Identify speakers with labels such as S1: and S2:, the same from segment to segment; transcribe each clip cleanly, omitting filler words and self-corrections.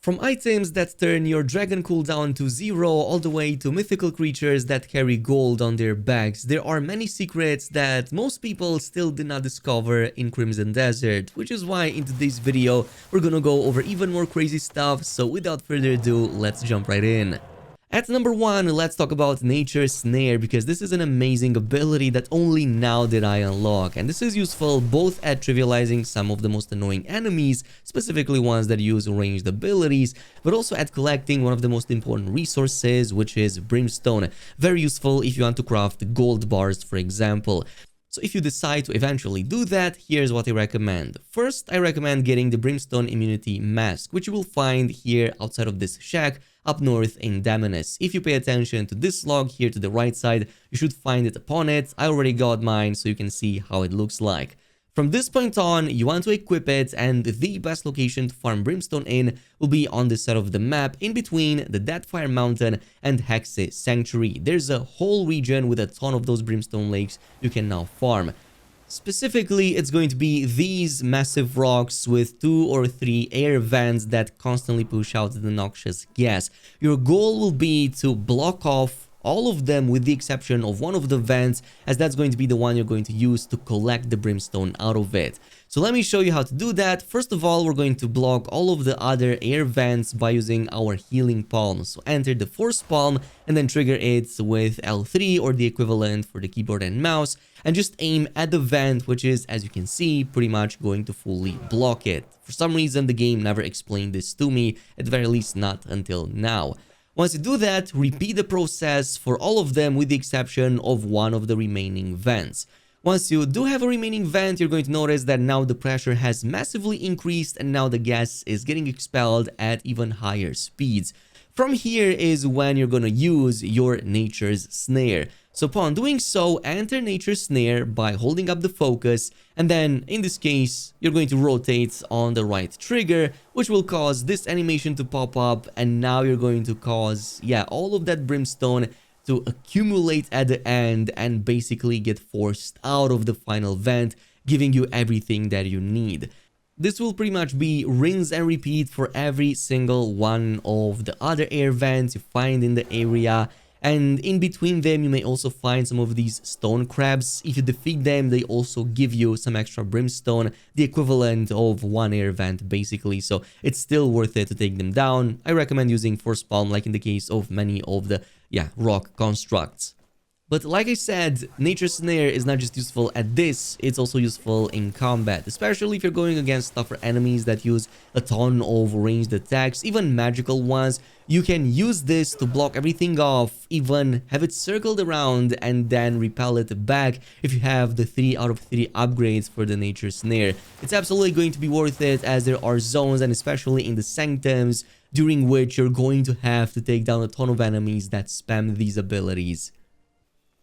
S1: From items that turn your dragon cooldown to 0 all the way to mythical creatures that carry gold on their backs, there are many secrets that most people still did not discover in Crimson Desert, which is why in today's video we're gonna go over even more crazy stuff, so without further ado, let's jump right in. At number 1, let's talk about Nature's Snare, because this is an amazing ability that only now did I unlock, and this is useful both at trivializing some of the most annoying enemies, specifically ones that use ranged abilities, but also at collecting one of the most important resources, which is Brimstone. Very useful if you want to craft gold bars, for example. So if you decide to eventually do that, here's what I recommend. First, I recommend getting the Brimstone Immunity Mask, which you will find here outside of this shack up north in Daemoness. If you pay attention to this log here to the right side, you should find it upon it. I already got mine, so you can see how it looks like. From this point on, you want to equip it, and the best location to farm Brimstone in will be on this side of the map, in between the Deadfire Mountain and Hexe Sanctuary. There's a whole region with a ton of those Brimstone lakes you can now farm. Specifically, it's going to be these massive rocks with 2 or 3 air vents that constantly push out the noxious gas. Your goal will be to block off all of them with the exception of one of the vents, as that's going to be the one you're going to use to collect the brimstone out of it. So let me show you how to do that. First of all, we're going to block all of the other air vents by using our healing palm. So enter the force palm and then trigger it with L3 or the equivalent for the keyboard and mouse, and just aim at the vent, which is, as you can see, pretty much going to fully block it. For some reason, the game never explained this to me, at the very least not until now. Once you do that, repeat the process for all of them with the exception of one of the remaining vents. Once you do have a remaining vent, you're going to notice that now the pressure has massively increased and now the gas is getting expelled at even higher speeds. From here is when you're going to use your Nature's Snare. So upon doing so, enter Nature's Snare by holding up the focus, and then in this case, you're going to rotate on the right trigger, which will cause this animation to pop up, and now you're going to cause, all of that brimstone to accumulate at the end and basically get forced out of the final vent, giving you everything that you need. This will pretty much be rinse and repeat for every single one of the other air vents you find in the area. And in between them, you may also find some of these stone crabs. If you defeat them, they also give you some extra brimstone, the equivalent of one air vent basically. So it's still worth it to take them down. I recommend using force palm like in the case of many of the rock constructs. But like I said, Nature's Snare is not just useful at this, it's also useful in combat, especially if you're going against tougher enemies that use a ton of ranged attacks, even magical ones. You can use this to block everything off, even have it circled around and then repel it back if you have the 3 out of 3 upgrades for the Nature's Snare. It's absolutely going to be worth it, as there are zones, and especially in the sanctums, during which you're going to have to take down a ton of enemies that spam these abilities.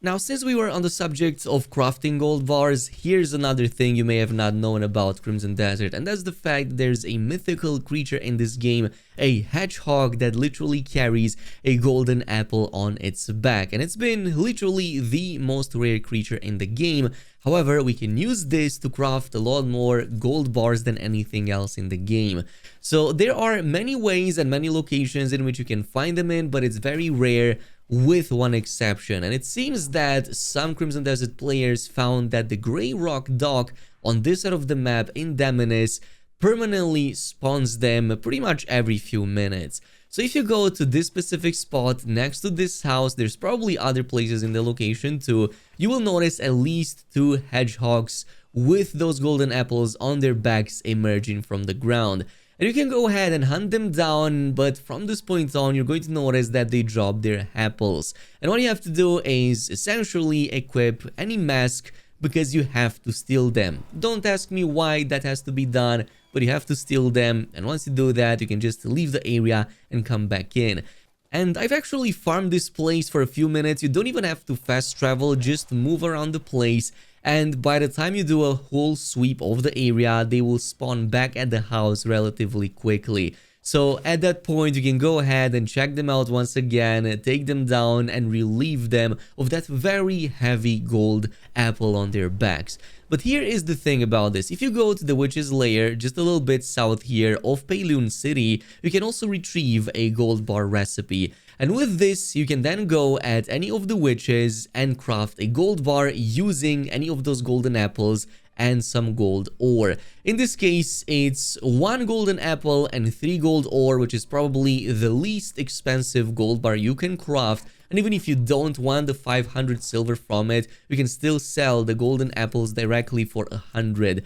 S1: Now, since we were on the subject of crafting gold bars, here's another thing you may have not known about Crimson Desert, and that's the fact that there's a mythical creature in this game, a hedgehog that literally carries a golden apple on its back, and it's been literally the most rare creature in the game. However, we can use this to craft a lot more gold bars than anything else in the game. So there are many ways and many locations in which you can find them in, but it's very rare, with one exception, and it seems that some Crimson Desert players found that the Grey Rock Dock on this side of the map in Daemoness permanently spawns them pretty much every few minutes. So if you go to this specific spot next to this house, there's probably other places in the location too, you will notice at least 2 hedgehogs with those golden apples on their backs emerging from the ground. And you can go ahead and hunt them down, but from this point on, you're going to notice that they drop their apples. And what you have to do is essentially equip any mask, because you have to steal them. Don't ask me why that has to be done, but you have to steal them. And once you do that, you can just leave the area and come back in. And I've actually farmed this place for a few minutes. You don't even have to fast travel, just move around the place. And by the time you do a whole sweep of the area, they will spawn back at the house relatively quickly. So at that point, you can go ahead and check them out once again, take them down and relieve them of that very heavy gold apple on their backs. But here is the thing about this. If you go to the witch's lair just a little bit south here of Payloon City, you can also retrieve a gold bar recipe. And with this, you can then go at any of the witches and craft a gold bar using any of those golden apples and some gold ore. In this case, it's 1 golden apple and 3 gold ore, which is probably the least expensive gold bar you can craft. And even if you don't want the 500 silver from it, you can still sell the golden apples directly for 100.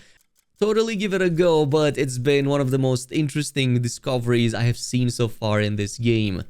S1: Totally give it a go, but it's been one of the most interesting discoveries I have seen so far in this game.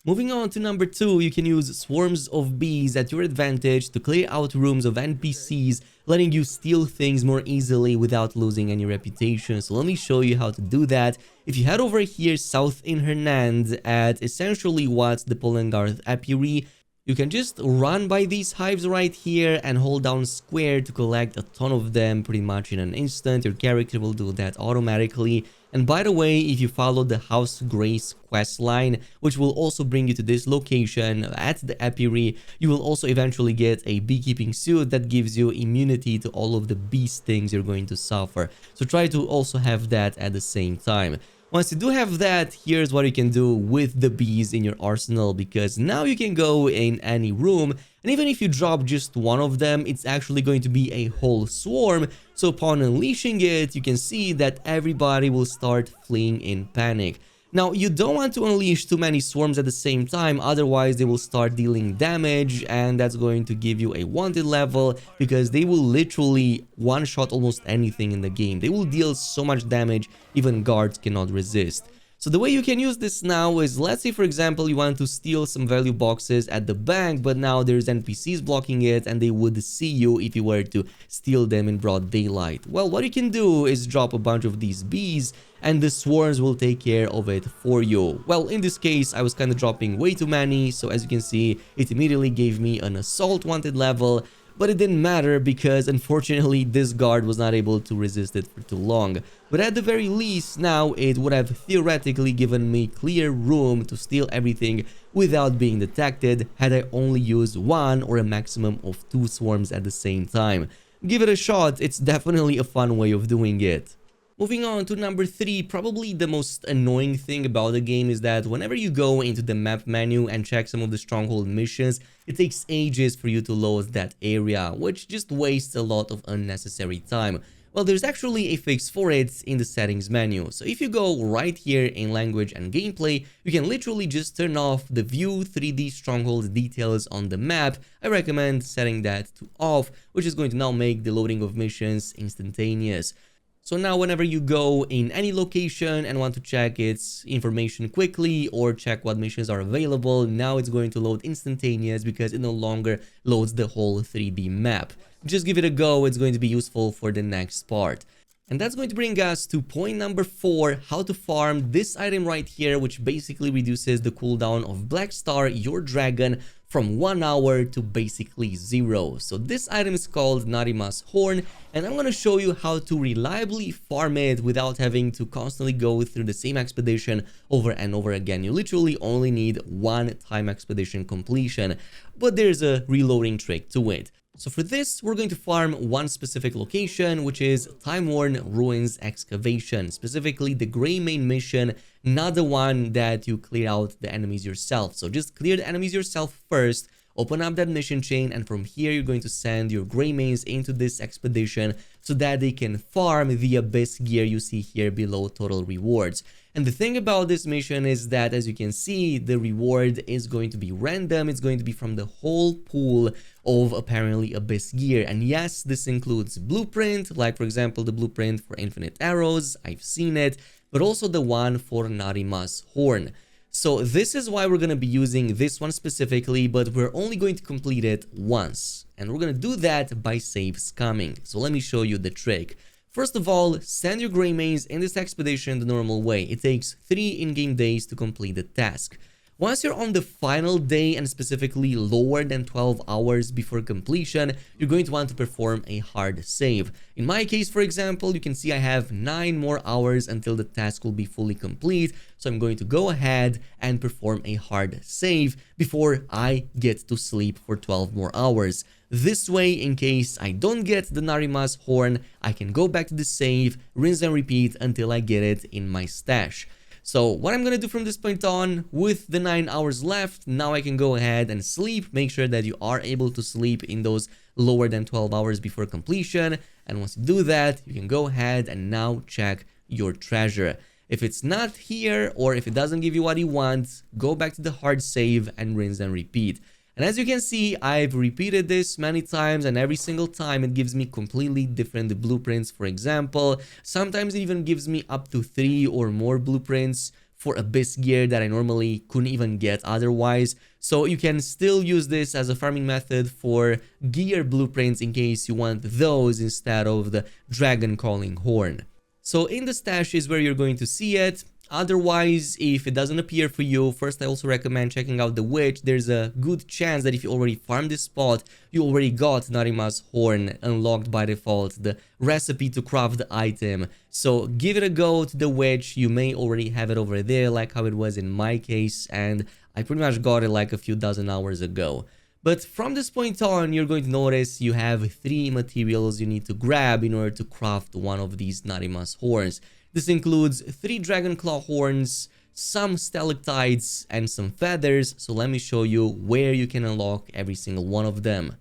S1: Moving on to number 2, you can use swarms of bees at your advantage to clear out rooms of NPCs, letting you steal things more easily without losing any reputation. So let me show you how to do that. If you head over here south in Hernand at essentially what's the Pollengarth Apiary, you can just run by these hives right here and hold down square to collect a ton of them pretty much in an instant. Your character will do that automatically. And by the way, if you follow the House Grace quest line, which will also bring you to this location at the apiary, you will also eventually get a beekeeping suit that gives you immunity to all of the bee stings you're going to suffer. So try to also have that at the same time. Once you do have that, here's what you can do with the bees in your arsenal, because now you can go in any room, and even if you drop just one of them, it's actually going to be a whole swarm. So upon unleashing it, you can see that everybody will start fleeing in panic. Now, you don't want to unleash too many swarms at the same time, otherwise they will start dealing damage, and that's going to give you a wanted level, because they will literally one-shot almost anything in the game. They will deal so much damage, even guards cannot resist. So the way you can use this now is, let's say for example you want to steal some value boxes at the bank, but now there's NPCs blocking it and they would see you if you were to steal them in broad daylight. Well, what you can do is drop a bunch of these bees and the swarms will take care of it for you. Well, in this case, I was kind of dropping way too many, so as you can see, it immediately gave me an assault wanted level. But it didn't matter because unfortunately this guard was not able to resist it for too long. But at the very least, now it would have theoretically given me clear room to steal everything without being detected had I only used 1 or a maximum of 2 swarms at the same time. Give it a shot, it's definitely a fun way of doing it. Moving on to number 3, probably the most annoying thing about the game is that whenever you go into the map menu and check some of the stronghold missions, it takes ages for you to load that area, which just wastes a lot of unnecessary time. Well, there's actually a fix for it in the settings menu. So if you go right here in language and gameplay, you can literally just turn off the view 3D stronghold details on the map. I recommend setting that to off, which is going to now make the loading of missions instantaneous. So now whenever you go in any location and want to check its information quickly or check what missions are available, now it's going to load instantaneous because it no longer loads the whole 3D map. Just give it a go, it's going to be useful for the next part. And that's going to bring us to point number 4, how to farm this item right here, which basically reduces the cooldown of Black Star, your dragon, from 1 hour to basically 0. So this item is called Narima's Horn, and I'm going to show you how to reliably farm it without having to constantly go through the same expedition over and over again. You literally only need 1 time expedition completion, but there's a reloading trick to it. So for this, we're going to farm one specific location, which is Time-Worn Ruins Excavation, specifically the Grey Main mission, not the one that you clear out the enemies yourself. So just clear the enemies yourself first, open up that mission chain, and from here you're going to send your Grey Mains into this expedition so that they can farm the Abyss gear you see here below total rewards. And the thing about this mission is that, as you can see, the reward is going to be random. It's going to be from the whole pool of apparently Abyss gear. And yes, this includes blueprint, like for example the blueprint for Infinite Arrows, I've seen it, but also the one for Narima's Horn. So this is why we're going to be using this one specifically, but we're only going to complete it once. And we're going to do that by save scamming. So let me show you the trick. First of all, send your Grey Mains in this expedition the normal way. It takes 3 in-game days to complete the task. Once you're on the final day and specifically lower than 12 hours before completion, you're going to want to perform a hard save. In my case, for example, you can see I have 9 more hours until the task will be fully complete, so I'm going to go ahead and perform a hard save before I get to sleep for 12 more hours. This way, in case I don't get the Narima's horn, I can go back to the save, rinse and repeat until I get it in my stash. So what I'm gonna do from this point on, with the 9 hours left, now I can go ahead and sleep. Make sure that you are able to sleep in those lower than 12 hours before completion. And once you do that, you can go ahead and now check your treasure. If it's not here, or if it doesn't give you what you want, go back to the hard save and rinse and repeat. And as you can see, I've repeated this many times, and every single time it gives me completely different blueprints. For example, sometimes it even gives me up to 3 or more blueprints for abyss gear that I normally couldn't even get otherwise. So you can still use this as a farming method for gear blueprints in case you want those instead of the dragon calling horn. So in the stash is where you're going to see it. Otherwise, if it doesn't appear for you, first I also recommend checking out the witch. There's a good chance that if you already farmed this spot, you already got Narima's horn unlocked by default, the recipe to craft the item. So give it a go to the witch. You may already have it over there, like how it was in my case, and I pretty much got it like a few dozen hours ago. But from this point on, you're going to notice you have 3 materials you need to grab in order to craft one of these Narima's horns. This includes 3 dragon claw horns, some stalactites, and some feathers. So let me show you where you can unlock every single one of them.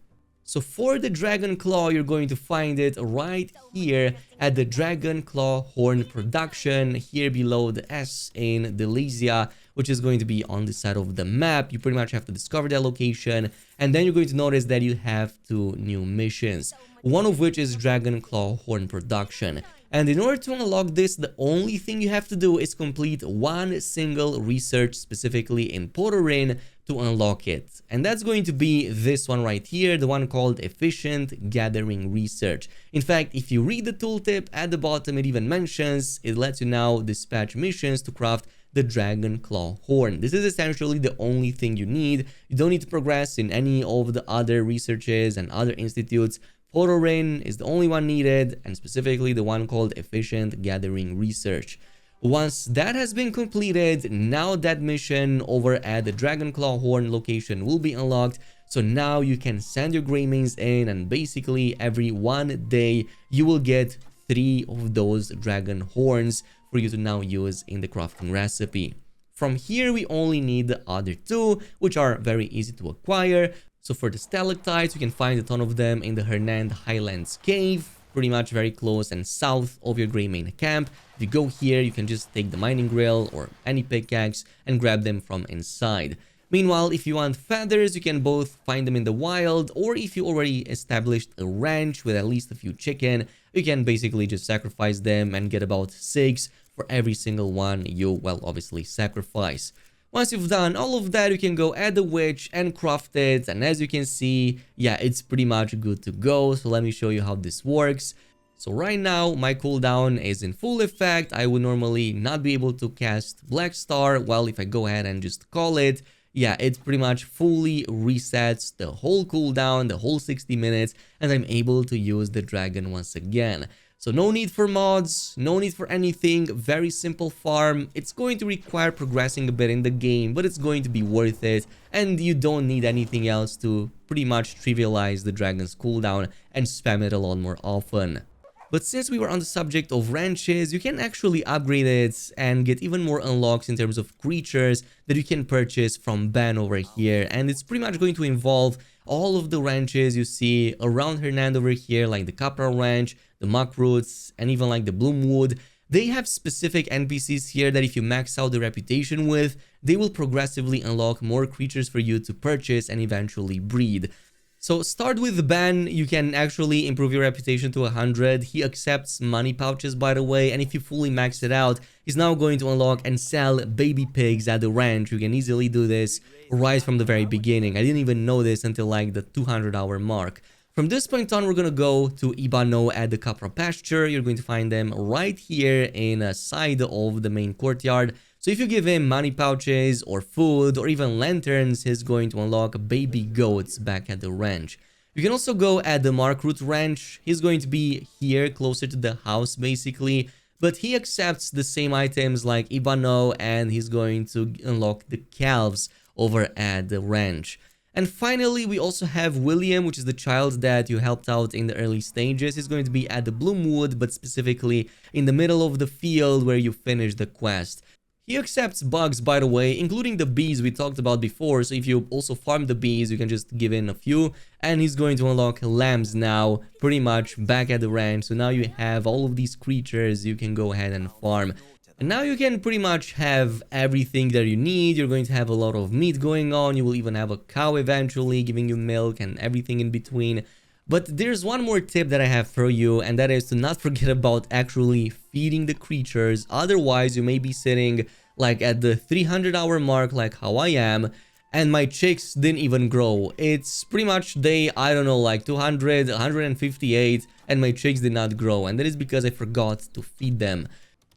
S1: So for the dragon claw, you're going to find it right here at the dragon claw horn production, here below the S in Delesia, which is going to be on the side of the map. You pretty much have to discover that location, and then you're going to notice that you have 2 new missions, one of which is dragon claw horn production. And in order to unlock this, the only thing you have to do is complete one single research, specifically in Potorin, to unlock it. And that's going to be this one right here, the one called Efficient Gathering Research. In fact, if you read the tooltip at the bottom, it even mentions, it lets you now dispatch missions to craft the dragon claw horn. This is essentially the only thing you need. You don't need to progress in any of the other researches and other institutes. Potorin is the only one needed, and specifically the one called Efficient Gathering Research. Once that has been completed, now that mission over at the Dragon Claw Horn location will be unlocked. So now you can send your gray mains in, and basically every 1 day you will get 3 of those dragon horns for you to now use in the crafting recipe. From here we only need the other 2, which are very easy to acquire. So for the stalactites, you can find a ton of them in the Hernand Highlands cave, pretty much very close and south of your gray main camp. If you go here, you can just take the mining grill or any pickaxe and grab them from inside. Meanwhile, if you want feathers, you can both find them in the wild, or if you already established a ranch with at least a few chicken, you can basically just sacrifice them and get about 6 for every single one you, well, obviously sacrifice. Once you've done all of that, you can go add the witch and craft it, and as you can see, yeah, it's pretty much good to go. So let me show you how this works. So right now, my cooldown is in full effect. I would normally not be able to cast Black Star. Well, if I go ahead and just call it, yeah, it pretty much fully resets the whole cooldown, the whole 60 minutes, and I'm able to use the dragon once again. So no need for mods, no need for anything, very simple farm. It's going to require progressing a bit in the game, but it's going to be worth it, and you don't need anything else to pretty much trivialize the dragon's cooldown and spam it a lot more often. But since we were on the subject of ranches, you can actually upgrade it and get even more unlocks in terms of creatures that you can purchase from Ben over here, and it's pretty much going to involve all of the ranches you see around Hernand over here, like the Capra Ranch, the Muckroots, and even like the Bloomwood. They have specific NPCs here that if you max out the reputation with, they will progressively unlock more creatures for you to purchase and eventually breed. So start with Ben. You can actually improve your reputation to 100. He accepts money pouches, by the way, and if you fully max it out, he's now going to unlock and sell baby pigs at the ranch. You can easily do this right from the very beginning. I didn't even know this until like the 200-hour mark. From this point on, we're going to go to Ibano at the Capra pasture. You're going to find them right here in a side of the main courtyard. So if you give him money pouches or food or even lanterns, he's going to unlock baby goats back at the ranch. You can also go at the Mark Root Ranch. He's going to be here closer to the house basically, but he accepts the same items like Ibano, and he's going to unlock the calves over at the ranch. And finally, we also have William, which is the child that you helped out in the early stages. He's going to be at the Bloomwood, but specifically in the middle of the field where you finish the quest. He accepts bugs, by the way, including the bees we talked about before. So if you also farm the bees, you can just give in a few. And he's going to unlock lambs now, pretty much back at the ranch. So now you have all of these creatures you can go ahead and farm. And now you can pretty much have everything that you need. You're going to have a lot of meat going on. You will even have a cow eventually giving you milk and everything in between. But there's one more tip that I have for you, and that is to not forget about actually feeding the creatures. Otherwise, you may be sitting like at the 300-hour mark like how I am, and my chicks didn't even grow. It's pretty much day, I don't know, like 200, 158, and my chicks did not grow. And that is because I forgot to feed them.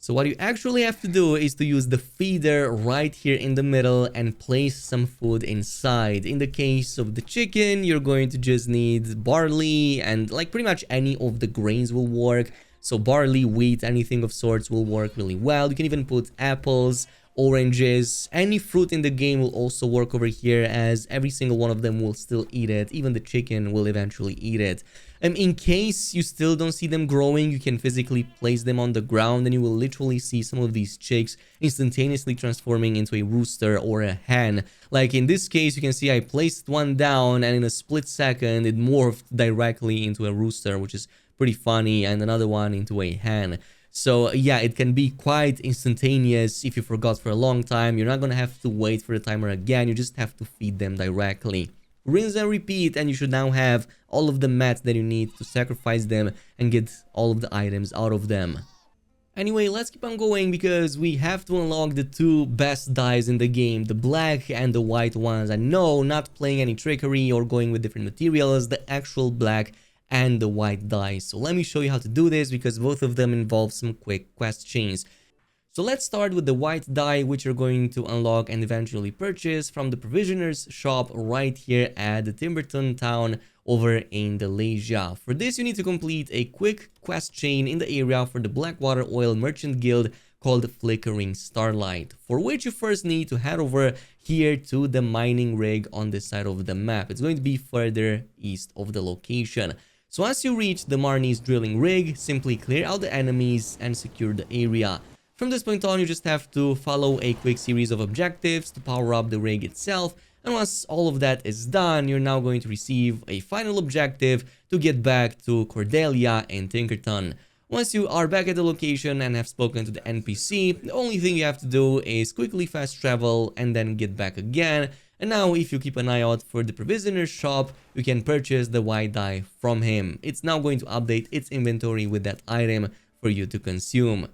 S1: So what you actually have to do is to use the feeder right here in the middle and place some food inside. In the case of the chicken, you're going to just need barley, and like pretty much any of the grains will work. So barley, wheat, anything of sorts will work really well. You can even put apples, oranges, any fruit in the game will also work over here, as every single one of them will still eat it. Even the chicken will eventually eat it. In case you still don't see them growing, you can physically place them on the ground, and you will literally see some of these chicks instantaneously transforming into a rooster or a hen. Like in this case, you can see I placed one down, and in a split second it morphed directly into a rooster, which is pretty funny, and another one into a hen. So yeah, it can be quite instantaneous. If you forgot for a long time, you're not gonna have to wait for the timer again. You just have to feed them directly. Rinse and repeat, and you should now have all of the mats that you need to sacrifice them and get all of the items out of them. Anyway, let's keep on going, because we have to unlock the two best dyes in the game, the black and the white ones. And no, not playing any trickery or going with different materials, the actual black and the white dye. So let me show you how to do this, because both of them involve some quick quest chains. So let's start with the white dye, which you're going to unlock and eventually purchase from the provisioner's shop right here at the Timberton town over in Delasia. For this, you need to complete a quick quest chain in the area for the Blackwater Oil Merchant Guild called Flickering Starlight, for which you first need to head over here to the mining rig on this side of the map. It's going to be further east of the location. So once you reach the Marnie's drilling rig, simply clear out the enemies and secure the area. From this point on, you just have to follow a quick series of objectives to power up the rig itself. And once all of that is done, you're now going to receive a final objective to get back to Cordelia and Tinkerton. Once you are back at the location and have spoken to the NPC, the only thing you have to do is quickly fast travel and then get back again. And now if you keep an eye out for the provisioner's shop, you can purchase the white dye from him. It's now going to update its inventory with that item for you to consume.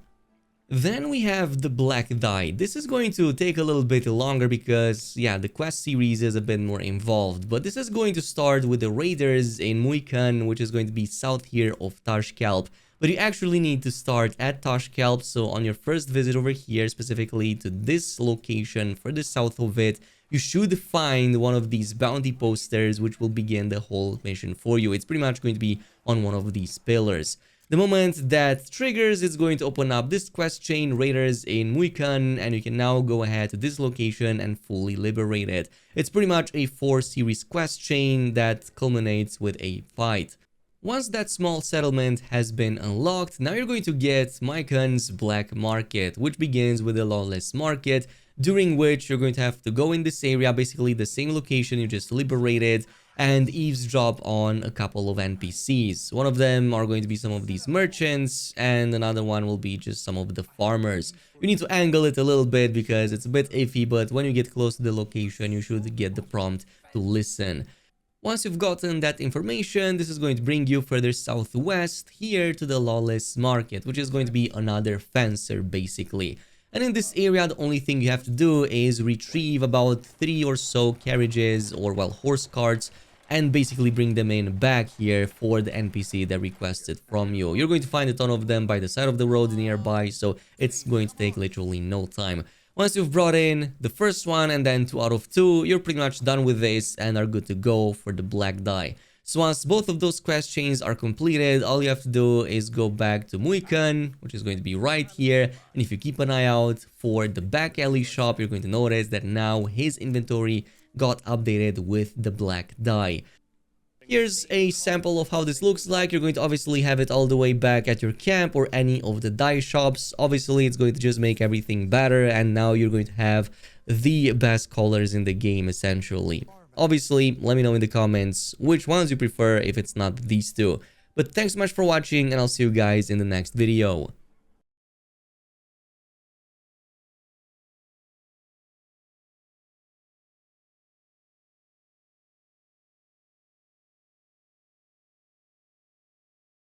S1: Then we have the black dye. This is going to take a little bit longer because, yeah, the quest series is a bit more involved. But this is going to start with the raiders in Muikan, which is going to be south here of Tashkelp. But you actually need to start at Tashkelp, so on your first visit over here, specifically to this location for the south of it, you should find one of these bounty posters, which will begin the whole mission for you. It's pretty much going to be on one of these pillars. The moment that triggers, it's going to open up this quest chain, Raiders in Muikan, and you can now go ahead to this location and fully liberate it. It's pretty much a 4-series quest chain that culminates with a fight. Once that small settlement has been unlocked, now you're going to get Muikan's Black Market, which begins with the Lawless Market, during which you're going to have to go in this area, basically the same location you just liberated, and eavesdrop on a couple of NPCs. One of them are going to be some of these merchants, and another one will be just some of the farmers. You need to angle it a little bit because it's a bit iffy, but when you get close to the location, you should get the prompt to listen. Once you've gotten that information, this is going to bring you further southwest here to the Lawless Market, which is going to be another fencer basically. And in this area, the only thing you have to do is retrieve about 3 or so carriages or, well, horse carts, and basically bring them in back here for the NPC that requested from you. You're going to find a ton of them by the side of the road nearby, so it's going to take literally no time. Once you've brought in the first one and then 2 out of 2, you're pretty much done with this and are good to go for the black die. So once both of those quest chains are completed, all you have to do is go back to Muikan, which is going to be right here. And if you keep an eye out for the back alley shop, you're going to notice that now his inventory got updated with the black die. Here's a sample of how this looks like. You're going to obviously have it all the way back at your camp or any of the dye shops. Obviously, it's going to just make everything better, and now you're going to have the best colors in the game, essentially. Obviously, let me know in the comments which ones you prefer if it's not these two. But thanks so much for watching, and I'll see you guys in the next video.